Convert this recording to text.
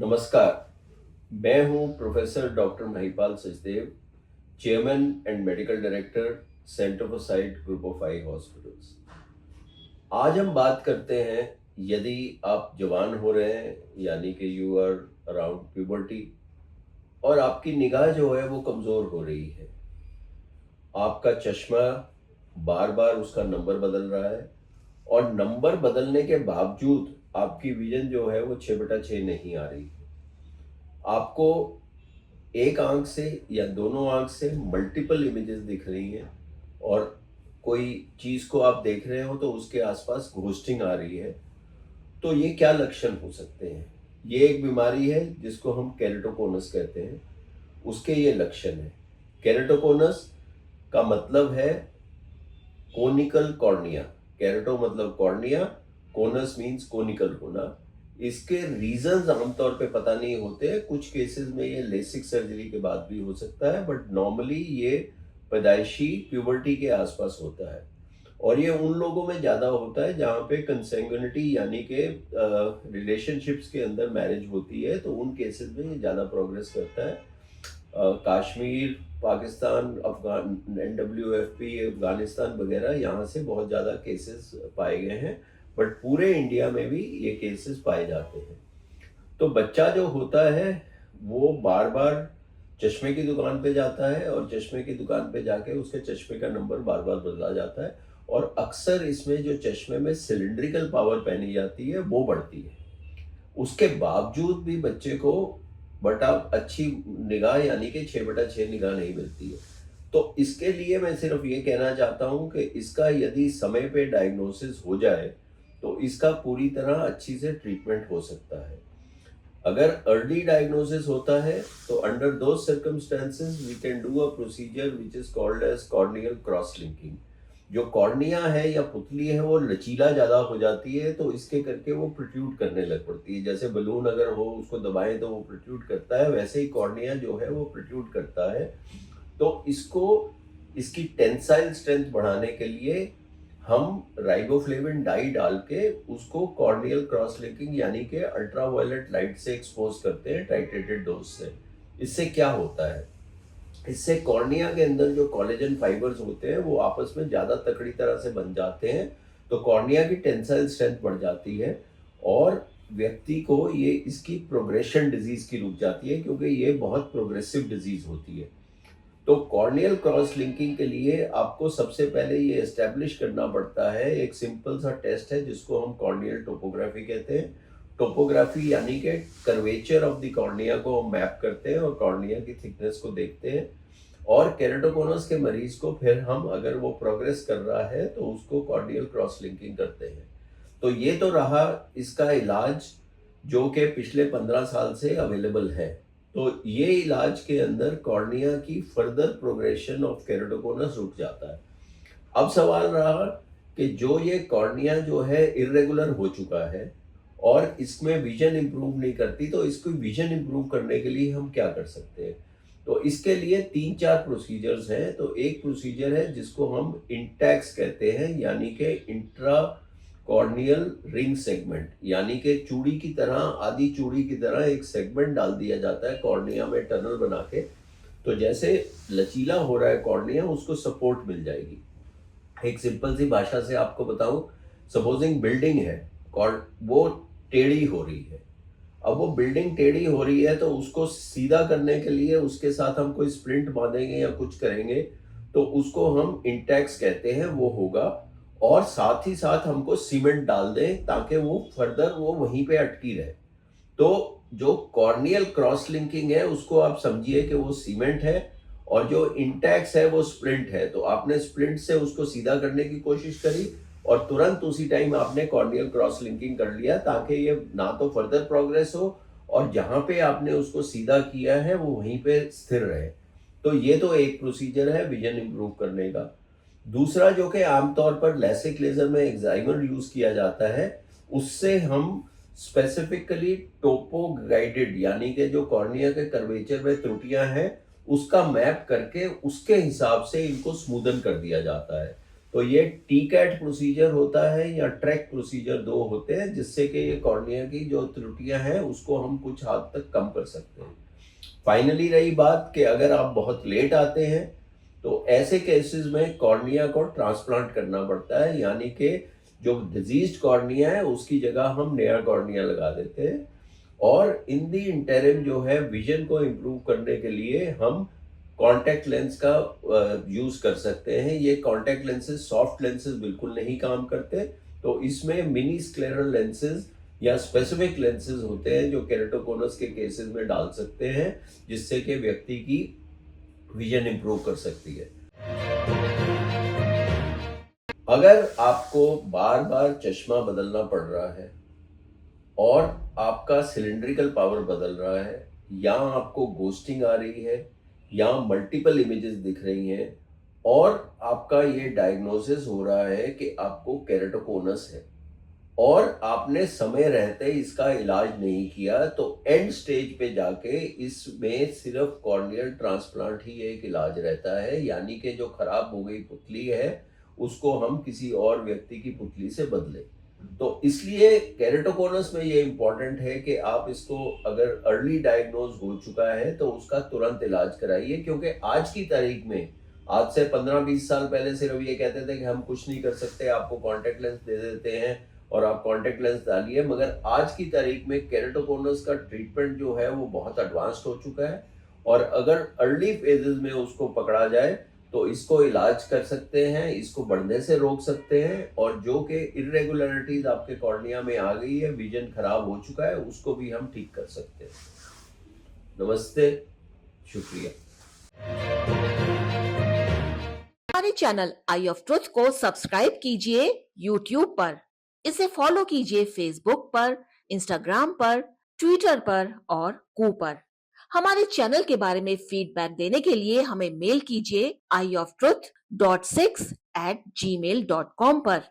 नमस्कार। मैं हूं professor doctor Mahipal Sachdev, chairman and medical director, centre for site group of I hospitals. आज हम बात करते हैं, यदि आप जवान हो रहे हैं यानी कि यू आर अराउंड प्यूबर्टी और आपकी निगाह जो है वो कमज़ोर हो रही है, आपका चश्मा बार बार उसका नंबर बदल रहा है और नंबर बदलने के बावजूद आपकी विजन जो है वो 6/6 नहीं आ रही है। आपको एक आंख से या दोनों आंख से मल्टीपल इमेजेस दिख रही हैं और कोई चीज़ को आप देख रहे हो तो उसके आसपास घोस्टिंग आ रही है। तो ये क्या लक्षण हो सकते हैं? ये एक बीमारी है जिसको हम केरेटोकोनस कहते हैं। उसके ये लक्षण हैं। केरेटोकोनस का मतलब है कोनिकल कॉर्निया। केरेटो मतलब कॉर्निया, कोनस मीन्स कोनिकल होना। इसके रीजंस आमतौर पे पता नहीं होते। कुछ केसेस में ये लेसिक सर्जरी के बाद भी हो सकता है, बट नॉर्मली ये पैदाइशी प्यूबर्टी के आसपास होता है और ये उन लोगों में ज़्यादा होता है जहाँ पे कंसेंगुइनिटी यानी कि रिलेशनशिप्स के अंदर मैरिज होती है, तो उन केसेस में ये ज़्यादा प्रोग्रेस करता है। कश्मीर, पाकिस्तान, अफगान NWFP, अफगानिस्तान वगैरह यहाँ से बहुत ज़्यादा केसेस पाए गए हैं, बट पूरे इंडिया में भी ये केसेस पाए जाते हैं। तो बच्चा जो होता है वो बार बार चश्मे की दुकान पे जाता है और चश्मे की दुकान पे जाके उसके चश्मे का नंबर बार बार बदला जाता है और अक्सर इसमें जो चश्मे में सिलिंड्रिकल पावर पहनी जाती है वो बढ़ती है। उसके बावजूद भी बच्चे को बटा अच्छी निगाह यानी कि 6/6 निगाह नहीं मिलती है। तो इसके लिए मैं सिर्फ ये कहना चाहता हूँ कि इसका यदि समय पे डायग्नोसिस हो जाए तो इसका पूरी तरह अच्छी से ट्रीटमेंट हो सकता है। अगर अर्ली डायग्नोसिस होता है तो under those circumstances we can do a procedure which is called as corneal cross linking. जो कॉर्निया है या पुतली है वो लचीला ज़्यादा हो जाती है, तो इसके करके वो प्रोट्रूड करने लग पड़ती है। जैसे बलून अगर हो उसको दबाएं तो वो प्रोट्रूड करता है, वैसे ही कॉर्निया जो है वो प्रोट्रूड करता है। तो इसको इसकी टेंसाइल स्ट्रेंथ बढ़ाने के लिए हम राइबोफ्लेविन डाई डाल के उसको कॉर्नियल क्रॉस लिंकिंग यानी कि अल्ट्रावायलेट लाइट से एक्सपोज करते हैं टाइट्रेटेड डोज से। इससे क्या होता है, इससे कॉर्निया के अंदर जो कोलेजन फाइबर्स होते हैं वो आपस में ज़्यादा तकड़ी तरह से बन जाते हैं, तो कॉर्निया की टेंसाइल स्ट्रेंथ बढ़ जाती है और व्यक्ति को ये इसकी प्रोग्रेशन डिजीज की रुक जाती है, क्योंकि ये बहुत प्रोग्रेसिव डिजीज होती है। तो कॉर्नियल क्रॉस लिंकिंग के लिए आपको सबसे पहले ये एस्टेब्लिश करना पड़ता है, एक सिंपल सा टेस्ट है जिसको हम कॉर्नियल टोपोग्राफी कहते हैं। टोपोग्राफी यानी कि कर्वेचर ऑफ द कॉर्निया को हम मैप करते हैं और कॉर्निया की थिकनेस को देखते हैं और केरेटोकोनस के मरीज को फिर हम अगर वो प्रोग्रेस कर रहा है तो उसको कॉर्नियल क्रॉस लिंकिंग करते हैं। तो ये तो रहा इसका इलाज जो कि पिछले 15 साल से अवेलेबल है। तो ये इलाज के अंदर कॉर्निया की फर्दर प्रोग्रेशन ऑफ केरेटोकोनस रुक जाता है। अब सवाल रहा कि जो ये कॉर्निया जो है इरेगुलर हो चुका है और इसमें विजन इंप्रूव नहीं करती, तो इसको विजन इंप्रूव करने के लिए हम क्या कर सकते हैं? तो इसके लिए 3-4 प्रोसीजर्स हैं। तो एक प्रोसीजर है जिसको हम इंटैक्स कहते हैं, यानी कि इंट्रा कॉर्नियल रिंग सेगमेंट, यानी कि चूड़ी की तरह, आधी चूड़ी की तरह एक सेगमेंट डाल दिया जाता है कॉर्निया में टनल बना के। तो जैसे लचीला हो रहा है कॉर्निया, उसको सपोर्ट मिल जाएगी। एक सिंपल सी भाषा से आपको बताऊं, सपोजिंग बिल्डिंग है और वो टेढ़ी हो रही है। अब वो बिल्डिंग टेढ़ी हो रही है तो उसको सीधा करने के लिए उसके साथ हम कोई स्प्लिंट बांधेंगे या कुछ करेंगे तो उसको हम इंटैक्स कहते हैं, वो होगा। और साथ ही साथ हमको सीमेंट डाल दें ताकि वो फर्दर वो वहीं पे अटकी रहे। तो जो कॉर्नियल क्रॉस लिंकिंग है उसको आप समझिए कि वो सीमेंट है और जो इंटैक्स है वो स्प्लिंट है। तो आपने स्प्लिंट से उसको सीधा करने की कोशिश करी और तुरंत उसी टाइम आपने कॉर्नियल क्रॉस लिंकिंग कर लिया ताकि ये ना तो फर्दर प्रोग्रेस हो और जहां पे आपने उसको सीधा किया है वो वहीं पे स्थिर रहे। तो ये तो एक प्रोसीजर है विजन इंप्रूव करने का। दूसरा जो कि आमतौर पर लेसिक लेजर में एक्साइमर यूज किया जाता है, उससे हम स्पेसिफिकली टोपो गाइडेड यानी कि जो कॉर्निया के कर्वेचर में त्रुटियां हैं उसका मैप करके उसके हिसाब से इनको स्मूदन कर दिया जाता है। तो ये टी-कैट प्रोसीजर होता है या ट्रैक प्रोसीजर, दो होते हैं, जिससे कि ये कॉर्निया की जो त्रुटियां हैं उसको हम कुछ हद तक कम कर सकते हैं। फाइनली रही बात कि अगर आप बहुत लेट आते हैं तो ऐसे केसेस में कॉर्निया को ट्रांसप्लांट करना पड़ता है, यानी कि जो डिजीज्ड कॉर्निया है उसकी जगह हम नया कॉर्निया लगा देते हैं। और इन दी इंटरिम जो है विजन को इम्प्रूव करने के लिए हम कॉन्टैक्ट लेंस का यूज कर सकते हैं। ये कॉन्टैक्ट लेंसेज सॉफ्ट लेंसेज बिल्कुल नहीं काम करते, तो इसमें मिनी स्क्लेरल लेंसेज या स्पेसिफिक लेंसेज होते हैं जो केरेटोकोनस के केसेस में डाल सकते हैं, जिससे कि व्यक्ति की विजन इंप्रूव कर सकती है। अगर आपको बार बार चश्मा बदलना पड़ रहा है और आपका सिलिंड्रिकल पावर बदल रहा है, या आपको गोस्टिंग आ रही है, या मल्टीपल इमेजेस दिख रही हैं, और आपका ये डायग्नोसिस हो रहा है कि आपको केरेटोकोनस है और आपने समय रहते इसका इलाज नहीं किया, तो एंड स्टेज पे जाके इसमें सिर्फ कॉर्नियल ट्रांसप्लांट ही एक इलाज रहता है, यानी कि जो खराब हो गई पुतली है उसको हम किसी और व्यक्ति की पुतली से बदलें। तो इसलिए केरेटोकोनस में ये इम्पोर्टेंट है कि आप इसको अगर अर्ली डायग्नोज हो चुका है तो उसका तुरंत इलाज कराइए, क्योंकि आज की तारीख में, आज से 15-20 साल पहले सिर्फ ये कहते थे कि हम कुछ नहीं कर सकते, आपको कॉन्टैक्ट लेंस दे देते हैं और आप कॉन्टैक्ट लेंस डालिए, मगर आज की तारीख में केरेटोकोनस का ट्रीटमेंट जो है वो बहुत एडवांस्ड हो चुका है, और अगर अर्ली फेजेस में उसको पकड़ा जाए तो इसको इलाज कर सकते हैं, इसको बढ़ने से रोक सकते हैं, और जो कि इरेगुलरिटीज आपके कॉर्निया में आ गई है, विजन खराब हो चुका है, उसको भी हम ठीक कर सकते हैं। नमस्ते, शुक्रिया। हमारे चैनल आई ऑफ ट्रुथ को सब्सक्राइब कीजिए YouTube पर, इसे फॉलो कीजिए Facebook पर, Instagram पर, Twitter पर और कू पर। हमारे चैनल के बारे में फीडबैक देने के लिए हमें मेल कीजिए ioftruth.6@gmail.com पर।